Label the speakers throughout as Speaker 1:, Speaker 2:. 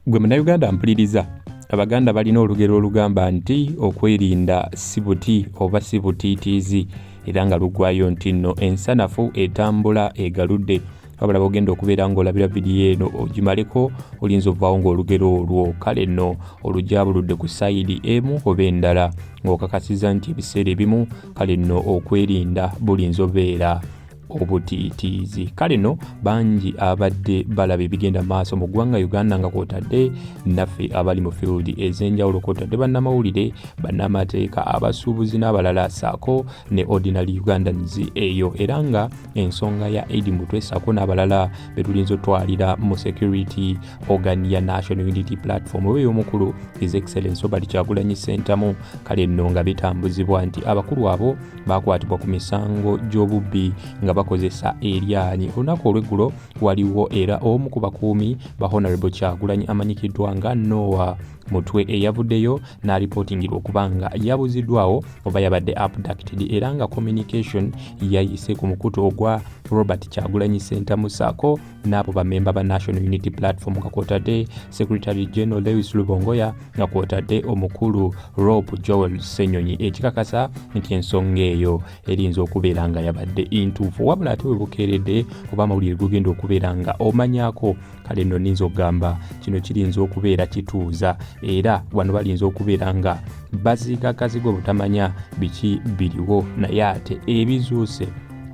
Speaker 1: Gwe Munnayuganda mpuliriza, Abaganda balina olugero olugamba nti okwerinda si buti oba si butiitiizi, era nga luggwayo nti nno ensanafu etambula egaludde. Wabula bw'ogenda okubeera ng'olabira vidiyo eno ogimaleko olinza ovaawo ng'olugero olwo kale nno olujabuludde ku sayidi emu oba endala, ng'okakasiza nti ebiseera ebimu kale nno okwerinda bulinza obeera obutiitiizi. Kale nno bangi abadde balaba ebigenda maaso mu ggwanga Uganda nga kwotadde naffe abali mu field ez'enjawulo, kwotadde bannamawulire, bannamateeka, abasuubuzi n'abalala saako ne ordinary Ugandans eyo, era nga ensonga ya Eddie Mutwe saako n'abalala betulinza otwalira mu security organ ya National Unity Platform oba ey'omukulu His Excellency Robert Kyagulanyi Ssentamu, kale nno nga bitambuzibwa nti abakulu abo bakwatibwa ku misango gy'obubbi nga bakozesa eryanyi. Olunaku olw'eggulo waliwo era omu ku bakuumi ba Honorable Kyagulanyi amanyikiddwa nga Noah Mutwe eyavuddeyo n'alipootingirwa okuba nga yabuziddwawo oba yabadde abducted, era nga communication yayise ku mukutu ogwa Robert Kyagulanyi Ssentamu saako n'abo bamemba ba National Unity Platform nga kwotadde Secretary General Lewis Lubongoya nga kwotadde omukulu Rob Joel Ssenyonyi, ekikakasa nti ensonga eyo erinza okubeera nga yabadde intuufu. Wabula ate webukeeredde oba amawulire gugenda okubeera nga omanyako, kale nno ninza okugamba kino kirinza okubeera kituuza, era wano balinza okubeera nga baziika kazigo butamanya biki biriwo, naye ate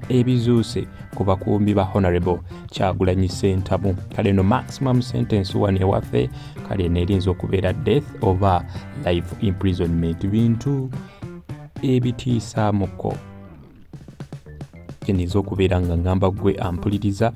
Speaker 1: ebizuuse ku bakuumi ba Honorable Kyagulanyi Ssentamu. Kale no maximum sentence wano ewaffe kale nerinza okubeera death over life imprisonment, bintu ebitiisaamuko. Kyenyiza okubeera nga ngamba gwe ampuliriza,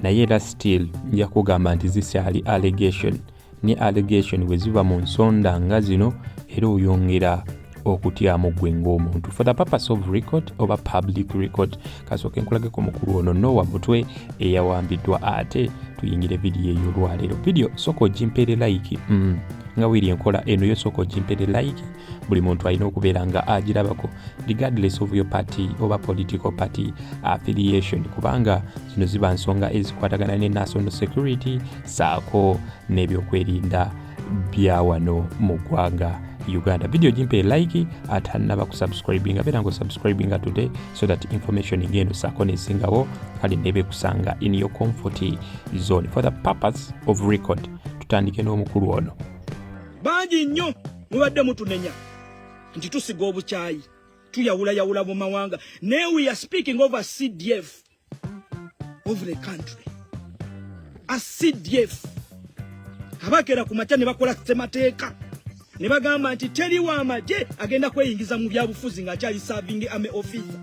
Speaker 1: naye era still nja kugamba nti zikyali allegation, ne allegation bwe ziva mu nsonda nga zino era oyongera okutyamu gwe ng'omuntu. For the purpose of record oba public record, kasooke nkulageko mukulu ono Noah Mutwe eyawambiddwa, ate tuyingire vidiyo eyo olwaleero. Vidiyo sooka ogimpere like, nga wiri enkola eno yo sooka ogimpere like. Buli muntu alina okubeera nga agirabako regardless of your party oba political party affiliation, kubanga zino ziba nsonga ezikwatagana ne national security saako n'ebyokwerinda bya wano mu ggwanga Uganda. Video jimpe like atanaba kusubscribinga, beera ngo subscribinga today so that information ngendo saako nesingawo kale nebe kusanga in your comfort zone. For the purpose of record, tutandike n'omukulu ono.
Speaker 2: Bangi nnyo mubadde mutunenya nti tusiga obukyayi tuyawulayawula mu mawanga. Now we are speaking of a CDF of the country. A CDF abakera ku makya ne bakola ssemateeka ne bagamba nti teriwo amagye agenda kweyingiza mu byabufuzi ng'akyali serving army officer,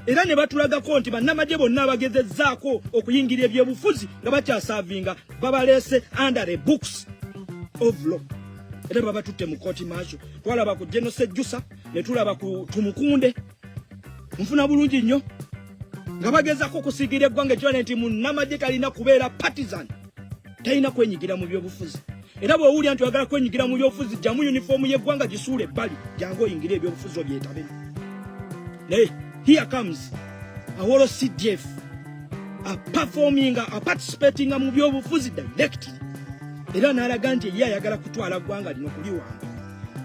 Speaker 2: era ne batulagako nti bannamagye bonna abagezezzaako okuyingira ebyobufuzi nga bakyasavinga babaleese under the books of law. Era baba tutte mu kooti maaso, twalaba ku General Sejjusa ne tulaba ku Tumukunde, nfuna bulungi nnyo nga bagezako okusiigira eggwanga ekyo nti munnamagye talina kubeera partisan, talina kwenyigira mu byobufuzi. Era bw'owulira nti oyagala kwenyigira mu byobufuzi, jjamu uniform y'eggwanga gisuule ebbali, jangu oyingire ebyobufuzi obyetabe. Naye here comes a whole CDF performing, participating mu byobufuzi directly. Era n'alaga nti ye ayagala kutwala ggwanga lino kuliwanga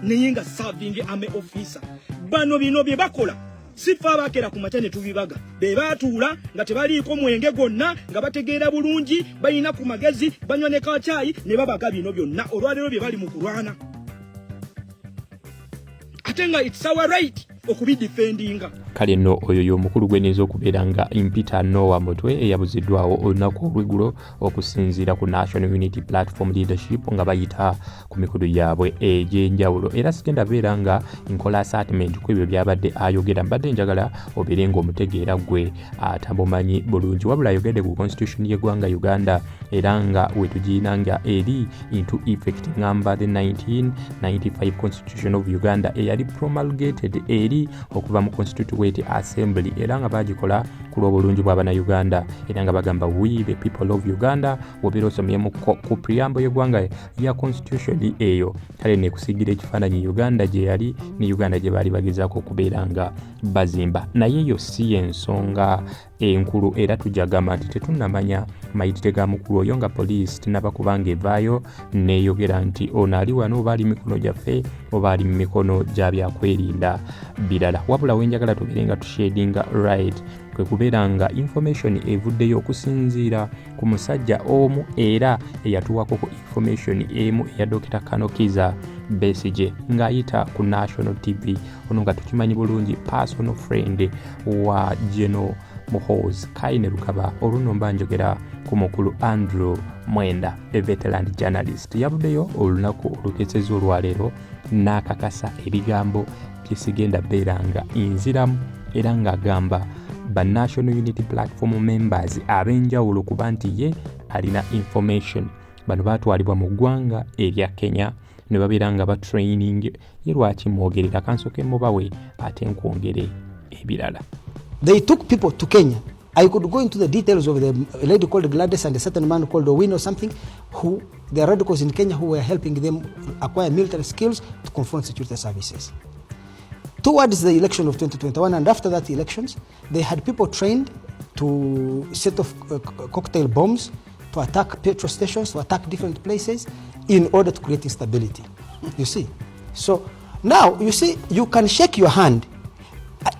Speaker 2: naye nga serving army officer. Bano bino bye bakola sifa abakera ku matane tubibaga, be batuula nga tebaliiko mwenge gonna, nga bategeera bulungi, balina ku magezi, banywa ne kacaayi ne babaga bino byonna olwaleero bye bali mu kulwana. Ate nga it's our right okubidefendinga.
Speaker 1: Kale nno oyo y'omukulu gwenyiza okubeera nga impita Noah Mutwe eyabuziddwawo olunaku olw'eggulo okusinziira ku National Unity Platform leadership nga bayita ku mikulu yaabwe egy'enjawulo. Era sigenda beera nga nkola statement ku ebyo byabadde ayogera, mbadde njagala obeere ng'omutegeera gwe atamumanyi bulungi. Wabula ayogedde ku constitution y'eggwanga Uganda era nga wetugirina nga eri into effect ngamba the 1995 constitution of Uganda eyali promulgated eri okuva mu Constituent Assembly, era nga bagikola ku lw'obulungi bw'Abannayuganda, era nga bagamba we the people of Uganda wobeera osomyemu ku preamble y'eggwanga ya constitution eyo. Kale nekusigira ekifaananyi Uganda gye yali ne Uganda gye baali bagezaako okubeera nga bazimba. Naye yo si ensonga enkulu era tujagamba nti tetunnamanya mayitire ga mukulu oyo nga poliisi tinaba kubanga evaayo neeyogera nti ono ali wano oba ali mikono gyaffe oba ali mu mikono gya byakwerinda birala. Wabula wenjagala tubeere nga tushadinga right kwe kubeera nga information evuddeyo okusinziira ku musajja omu era eyatuwako ku information emu eya Dr. Kanokiza Besigye ng'ayita ku National TV ono nga tukimanyi bulungi personal friend wa General Muhoozi Kaine Lukaba. Oluno mba njogera ku mukulu Andrew Mwenda, a veteran journalist. Yavuddeyo olunaku olukeseza olwaleero n'akakasa ebigambo byesigenda beera nga inziramu era ng'agamba ba National Unity Platform members ab'enjawulo kuba nti ye alina information. Bano baatwalibwa mu ggwanga erya Kenya ne babeera nga batraining. Ye lwaki mwogerera kansoke mubawe ate nkwongere ebirala.
Speaker 3: They took people to Kenya. I could go into the details of the lady called Gladys and a certain man called Owino or something, who the radicals in Kenya who were helping them acquire military skills to confront security services. Towards the election of 2021 and after that elections, they had people trained to set off cocktail bombs, to attack petrol stations, to attack different places in order to create instability. You see? So now, you see, you can shake your hand.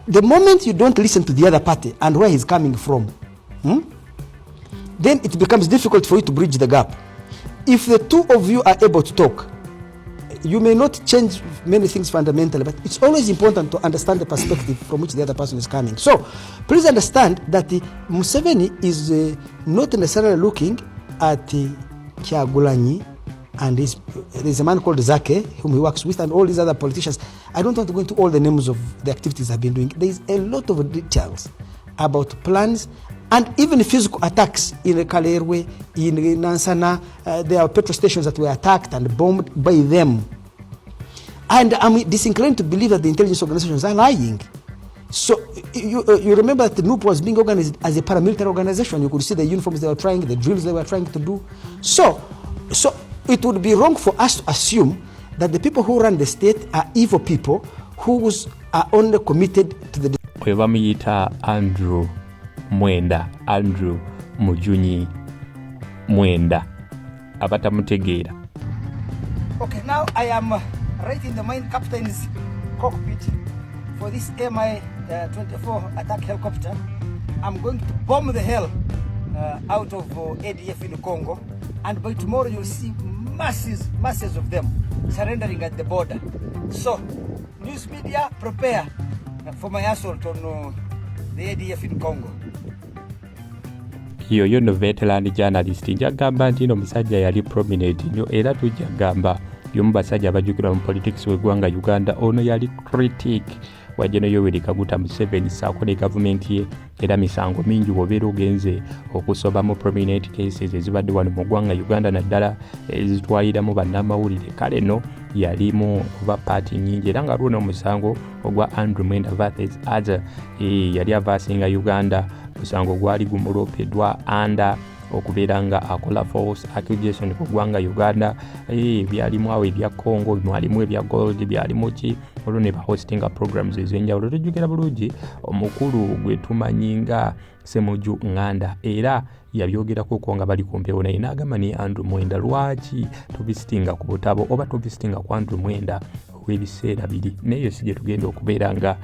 Speaker 3: The moment you don't listen to the other party and where he's coming from, then it becomes difficult for you to bridge the gap. If the two of you are able to talk, you may not change many things fundamentally, but it's always important to understand the perspective from which the other person is coming. So please understand that Museveni is not necessarily looking at Kyagulanyi and there's a man called Zake whom he works with and all these other politicians. I don't want to go into all the names of the activities I've been doing. There's a lot of details about plans and even physical attacks in Kalerwe, in Nansana. There are petrol stations that were attacked and bombed by them. And I'm disinclined to believe that the intelligence organizations are lying. So you remember that the NUP was being organized as a paramilitary organization. You could see the uniforms they were trying, the drills they were trying to do. So it would be wrong for us to assume that the people who run the state are evil people who are only committed to the...
Speaker 1: Oyo bamuyita Andrew Mwenda, Andrew Mujunyi Mwenda, abatamutegeera.
Speaker 3: Okay, now I am right in the main captain's cockpit for this Mi-24 attack helicopter. I'm going to bomb the hell out of ADF in Congo, and by tomorrow you'll see masses of them surrendering at the border. So, news media, prepare for my assault on the ADF in Congo.
Speaker 1: Yoyo no veteran journalist njagamba nti no musajja yali prominent nnyo era tujagamba yomu basajja abajjukira mu politics w'eggwanga Uganda. Ono yali critic wa General Yoweri Kaguta Museveni saako ne gavumenti ye era misango mingi wobeera ogenze okusobamu prominent cases ezibadde wano mu ggwanga Uganda naddala ezitwaliramu bannamawulire. Kale no yalimu oba paati nyingi era nga luno omusango ogwa Andrew Mwenda versus other yali avaasinga Uganda. Musango gwali gumulopeddwa anda okubeera nga akola false accusation ku ggwanga Uganda. Byalimu awo ebya Congo, mwalimu ebya gold, byalimu ki olwo ne bahostinga programs ez'enjawulo. Tujjukira bulungi omukulu gwe tumanyi nga Ssemuju Nganda era yabyogerako ko nga bali kumpewo naye n'agamba ni Andrew Mwenda lwaki tubisitinga ku butabo oba tubisitinga ku Andrew Mwenda w'ebiseera biri. Naye si gye tugenda okubeera nga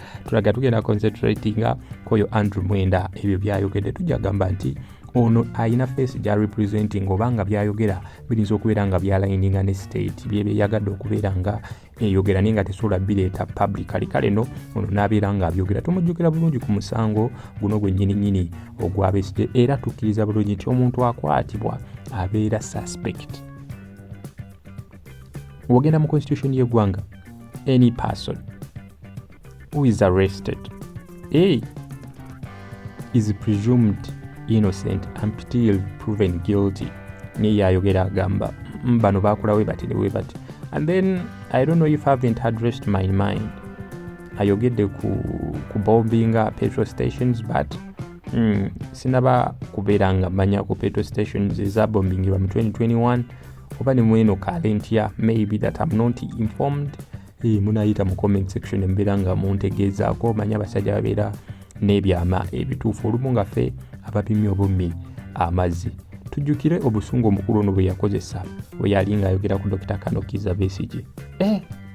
Speaker 1: tugenda concentratinga koyo Andrew Mwenda ebyo byayogedde. Tujagamba nti ono ayina face gya representing obanga byayogera birinza okubeera nga byalininga ne state byebe yagadde okubeera nga eyogera ninga tesobola bireeta publicly. Kale no ono n'abeera nga abyogera. Tumujjukira bulungi ku musango guno gwe nnyini ogwa Besigye era tukkiriza bulungi nti omuntu akwatibwa abeera suspect. Wogenda mu constitution y'eggwanga, any person who is arrested is presumed innocent until proven guilty. Niye ayogera agamba bano bakulawe bati ne webati. And then I don't know if I haven't addressed my mind. Ayogedde ku bombinga petrol stations but sinaba kubeera nga manya ku petrol stations ezabombingirwa mu 2021 oba ne mweno kalentia maybe that I'm not informed. Munayita mu comment section embeera nga muntegeezaako manya basajja babeera n'ebyama ebituufu olumu nga ffe abapimye obummi amazzi. Tujjukire obusungu omukulu ono bwe yakozesa bwe yali ng'ayogera ku Dr. Kizza Besigye.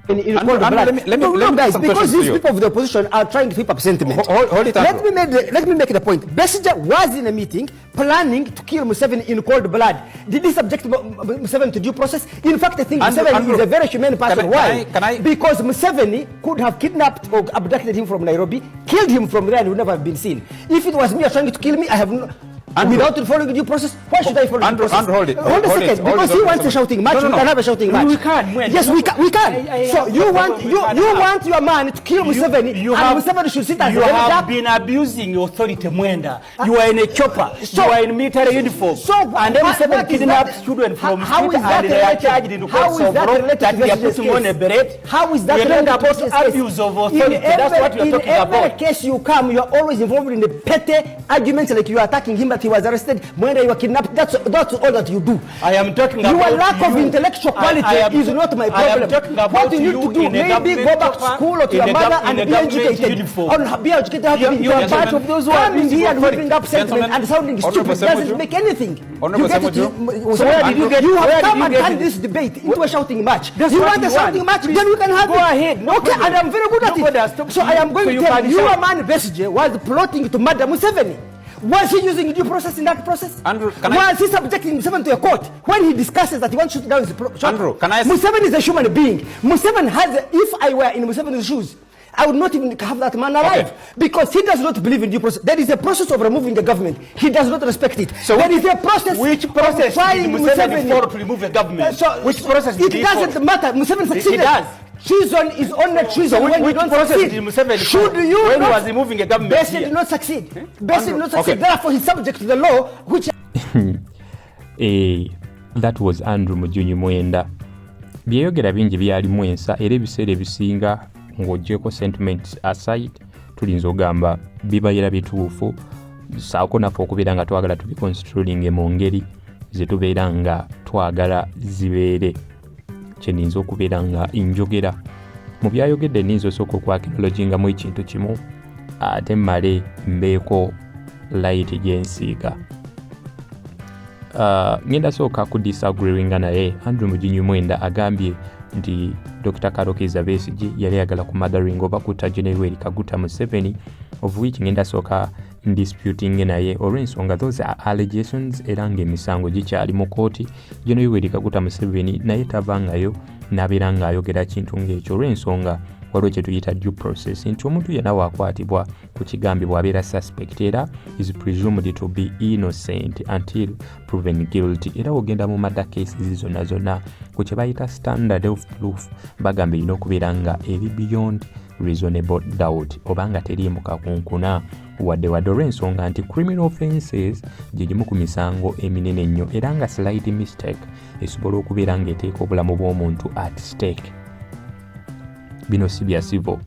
Speaker 3: Because these people of the opposition are trying to whip up sentiment. Let me make the point. Besigye was in a meeting planning to kill Museveni in cold blood. Did he subject Museveni to due process? In fact, I think Museveni is a very humane person. Why? Because Museveni could have kidnapped or abducted him from Nairobi, killed him from there, and would never have been seen. If it was me trying to kill me, I have no... without following due process, why should I follow due process?
Speaker 1: Hold a
Speaker 3: second, because he wants a shouting match, we can have a shouting match.
Speaker 2: We can.
Speaker 3: Yes, we can. So you want your man to kill Museveni, and Museveni should sit as a
Speaker 2: You have been abusing your authority, Mwenda. You are in a chopper. You are in military uniform. And then Museveni kidnapped children from street and they are charged in courts of law that they are putting on a beret.
Speaker 3: How is that
Speaker 2: related to abuse of authority? That's what we are talking about.
Speaker 3: In every case you come, you are always involved in the petty arguments like you are attacking him, he was arrested, when you were kidnapped. That's all that you do.
Speaker 2: I am talking about
Speaker 3: your lack of intellectual quality is not my problem. What you need to do, maybe go back to school or to your mother and be educated. Be educated. You are part of those who are here and whipping up sentiment and sounding stupid. Doesn't make anything. So where did you get? You have come and turned this debate into a shouting match. You want a shouting match? Then you can have it.
Speaker 2: Go ahead.
Speaker 3: Okay, and I'm very good at it. So I am going to tell you, your man Besigye was plotting to murder Museveni. Was he using due process in that process?
Speaker 1: Andrew,
Speaker 3: was he subjecting Museveni to a court when he discusses that he wants to shoot down his shop?
Speaker 1: Andrew, can I...
Speaker 3: Museveni is a human being. Museveni has, if I were in Museveni's shoes, I would not even have that man alive, because he does not believe in due process. There is a process of removing the government. He does not respect it. So there is a process.
Speaker 2: Which process did Museveni follow to remove the government? Which process did he follow?
Speaker 3: It doesn't matter. Museveni succeeded.
Speaker 2: It does.
Speaker 3: Treason is only treason when you don't succeed.
Speaker 2: Should you when he was removing the government?
Speaker 3: Besigye did not succeed. Besigye did not succeed. Therefore, he's subject to the law, which...
Speaker 1: That was Andrew Munyonyi Mwenda. Byeyogera bingi byalimu ensa era ebiseera ebisinga ng'oggyeko sentiments aside tulinza ogamba bibayira bituufu saako naffe okubeera nga twagala tubiconstituting mu ngeri ze tubeera nga twagala zibeere kyeninza okubeera nga njogera mu byayogedde ninza osooka okwakinologingamu ekintu kimu ate mmale mbeeko layiti gyensiiga. Ngenda sooka kudisagreeinga naye. Andrew Munyonyi Mwenda agambye nti Dr. Kizza Besigye yali ayagala ku mothering oba kutta General Kaguta Museveni, of which ngenda sooka disputing naye olw'ensonga those are allegations era ng'emisango gikyali mu kooti. General Kaguta Museveni naye tavangayo n'abeera ng'ayogera kintu ng'ekyo olw'ensonga waliwo kye tuyita due process nti omuntu yenna waakwatibwa ku kigambibwa abeera suspect era is presumed to be innocent until proven guilty. Era ogenda mu murder cases zonna ku kye bayita standard of proof bagamba erina okubeera nga eri beyond reasonable doubt oba nga teriimu kakunkuna wadde olw'ensonga nti criminal offenses gye gimu ku misango eminene ennyo era nga slight mistake esobola okubeera ng'eteeka obulamu bw'omuntu at stake. Bino si bya civil.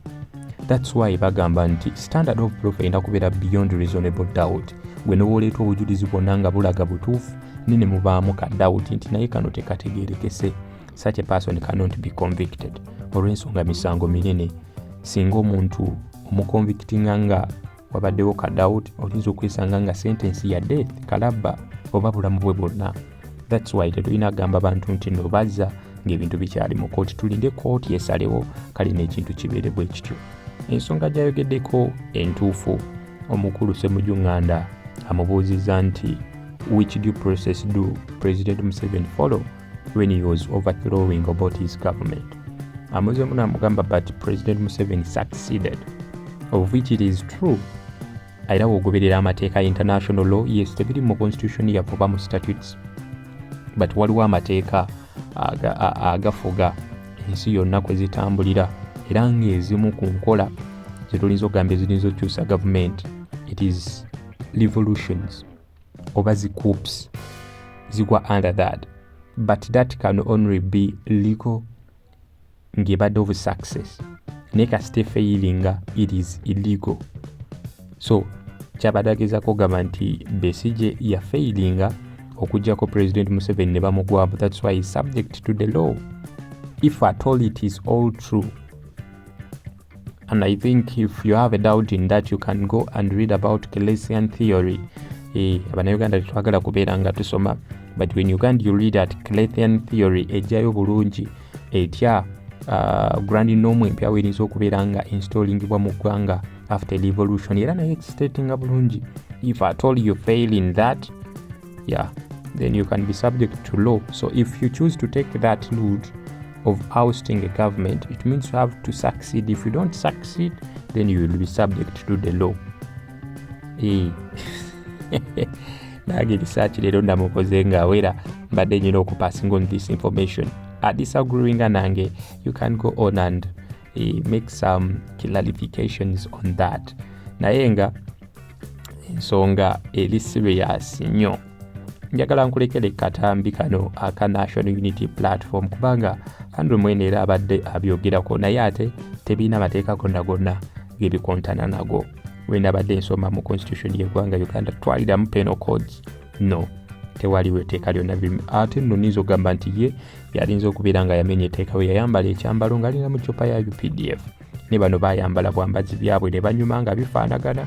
Speaker 1: That's why bagamba nti standard of proof erina kubeera beyond reasonable doubt. Gwe n'owoleeta obujulizi bwonna nga bulaga butuufu nene mubaamu ka doubt nti naye kano tekategeerekese. Such a person cannot be convicted. Olw'ensonga misango minene. Singa omuntu omuconvictinga nga wabaddewo ka doubt oyinza okwesanga nga sentence ya death kalabba oba bulamu bwe bwonna. That's why tetulina agamba abantu nti no bazza ng'ebintu bikyali mu kooti. Tulinde kooti esalewo kale n'ekintu kibeere bwe kityo. Ensonga gy'ayogeddeko entuufu omukulu Ssemujju amubuuzizza nti which due process do President Museveni follow when he was overthrowing about his government. Amuzeemu n'amugamba but President Museveni succeeded, of which it is true. Era bw'ogoberera amateeka international law, yes, tebiri mu constitution yaffe oba mu statutes, but waliwo amateeka agafuga ensi yonna kwe zitambulira era ng'ezimu ku nkola zetulinza okugamba ezirinza okyusa government, it is revolutions oba zicoups zigwa under that, but that can only be legal ng'ebadde of success. Naye kasite failinga it is illegal. So kyabadde agezaako okugamba nti Besigye ya failinga okuggyako President Museveni ne bamugwamu. That's why he's subject to the law. If at all it is all true, And I think if you have a doubt in that, you can go and read about Kelesian theory. Abannayuganda tetwagala kubeera nga tusoma, but when you read that Kelesian theory ejjayo bulungi etya grand norm empya weyinza okubeera nga installingibwa mu ggwanga after revolution, era naye existatinga bulungi. If at all you fail in that, then you can be subject to law. So if you choose to take that route of ousting a government, it means you have to succeed. If you don't succeed, then you will be subject to the law. Nage research leero ndamukoze nga awera mbadde nyina okupassing on this information. Disagreeing nange, you can go on and make some clarifications on that. Naye nga ensonga eri serious nnyo. Njagala nkulekere katambi kano aka National Unity Platform kubanga Andrew Mwene era abadde abyogerako, naye ate tebiina mateeka gonna gebikontana nago. Wenda abadde nsoma mu constitution y'eggwanga Uganda twaliramu penal codes. No, tewaliwo etteeka lyonna ate nno nizo gamba nti ye yalinza okubeera nga yamenye etteeka we yayambala ekyambalo ng'alina mu ccupa ya UPDF. Ne bano bayambala bwambazi byabwe ne banyuma nga bifaanagana.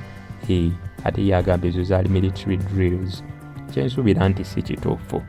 Speaker 1: Ate ye agamba ezo zaali military drills. Kyensuubira nti si kituufu.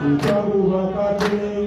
Speaker 4: Utabu wakati